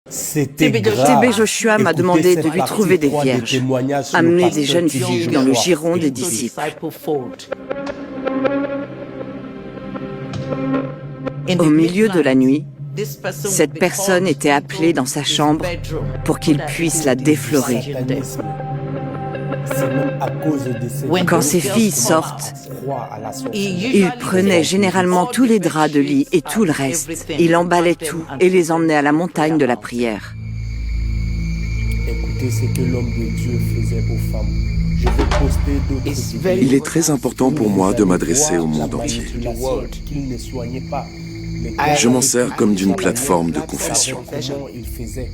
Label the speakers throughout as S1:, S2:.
S1: C'était grave.
S2: TB Joshua m'a
S1: Écoutez
S2: demandé
S1: cette
S2: de lui
S1: partie
S2: trouver des
S1: 3
S2: vierges,
S1: témoignages sur le
S2: amener des
S1: pasteur
S2: jeunes
S1: TB
S2: filles dans le
S1: Joshua.
S2: giron des
S1: Écoutez.
S2: disciples. Au milieu de la nuit, cette personne était appelée dans sa chambre pour qu'il puisse la déflorer.
S1: Satanisme. C'est même à cause de ces
S2: Quand ces
S1: gens
S2: filles
S1: qui
S2: sortent,
S1: croient à la sorcellerie.
S2: il prenait généralement tous les draps de lit et tout le reste. Il emballait tout et les emmenait à la montagne de la prière.
S1: Écoutez ce que l'homme de Dieu faisait aux femmes. Je vais poster d'autres vidéos.
S3: Il est très important pour moi de m'adresser au monde entier.
S1: Qu'il ne soignait pas.
S3: Je m'en sers comme d'une plateforme de confession.
S1: Comment il faisait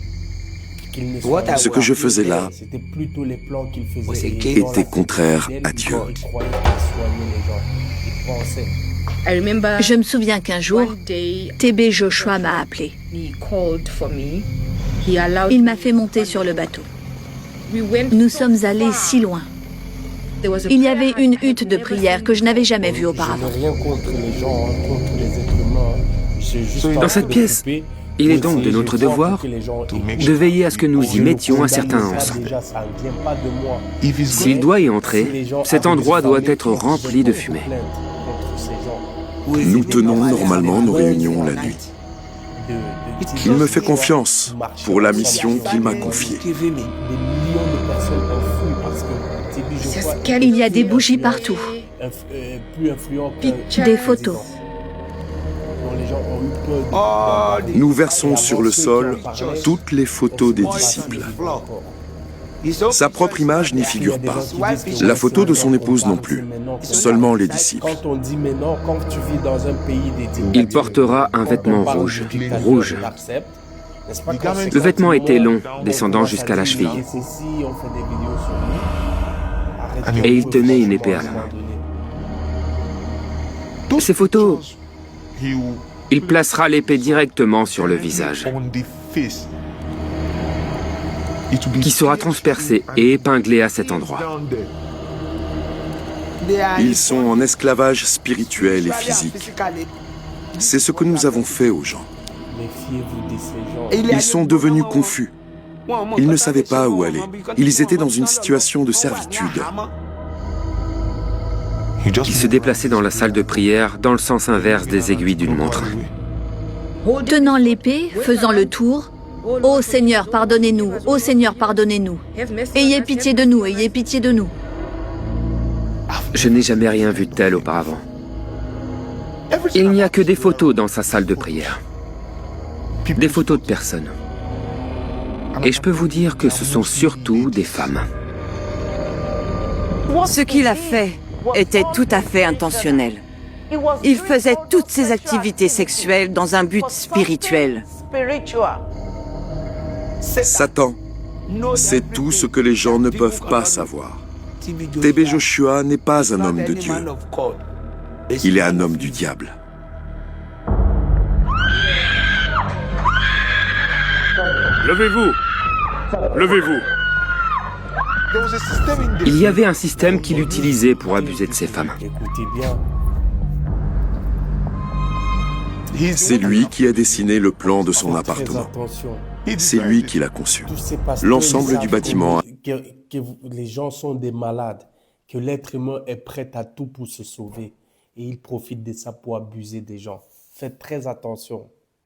S1: qu'il ne
S3: Ce que je faisais là
S1: c'était plutôt les plans qu'il faisait. Et
S3: était contraire à Dieu.
S1: Il croyait qu'il soignait les gens. Il pensait.
S4: Je me souviens qu'un jour, TB Joshua m'a appelé. Il m'a fait monter sur le bateau. Nous sommes allés si loin. Il y avait une hutte de prière que je n'avais jamais vue auparavant.
S1: Je n'ai rien contre les gens, contre les êtres humains. J'ai juste
S5: Dans cette pièce, il est donc de notre devoir de veiller à ce que nous y mettions un certain encens. S'il doit y entrer, cet endroit doit être rempli de fumée.
S3: Nous tenons normalement nos réunions la nuit. Il me fait confiance pour la mission qu'il m'a confiée.
S4: Il y a des bougies partout, des photos.
S3: Nous versons sur le sol toutes les photos des disciples. Sa propre image n'y figure pas. La photo de son épouse non plus. Seulement les disciples.
S5: Il portera un vêtement rouge. Rouge. Le vêtement était long, descendant jusqu'à la cheville. Et il tenait une épée à la main. Ces photos, il placera l'épée directement sur le visage, qui sera transpercé et épinglé à cet endroit.
S3: Ils sont en esclavage spirituel et physique. C'est ce que nous avons fait aux gens. Ils sont devenus confus. Ils ne savaient pas où aller. Ils étaient dans une situation de servitude.
S5: Il se déplaçait dans la salle de prière dans le sens inverse des aiguilles d'une montre.
S4: Tenant l'épée, faisant le tour. Ô Seigneur, pardonnez-nous. Ô Seigneur, pardonnez-nous. Ayez pitié de nous, ayez pitié de nous.
S5: Je n'ai jamais rien vu de tel auparavant. Il n'y a que des photos dans sa salle de prière. Des photos de personnes. Et je peux vous dire que ce sont surtout des femmes.
S2: Ce qu'il a fait était tout à fait intentionnel. Il faisait toutes ses activités sexuelles dans un but spirituel.
S3: Satan, c'est tout ce que les gens ne peuvent pas savoir. TB Joshua n'est pas un homme de Dieu. Il est un homme du diable.
S6: Levez-vous! Levez-vous!
S5: Il y avait un système qu'il utilisait pour abuser de ces femmes.
S1: Écoutez bien.
S3: C'est lui qui a dessiné le plan de son
S1: Faites
S3: appartement.
S1: très attention.
S3: C'est lui qui l'a conçu.
S1: Tous ces pasteurs,
S3: L'ensemble
S1: ils
S3: du
S1: savent
S3: bâtiment.
S1: que les gens sont des malades, que l'être humain est prêt à tout pour se sauver. Et ils profitent de ça pour abuser des gens. Faites très attention.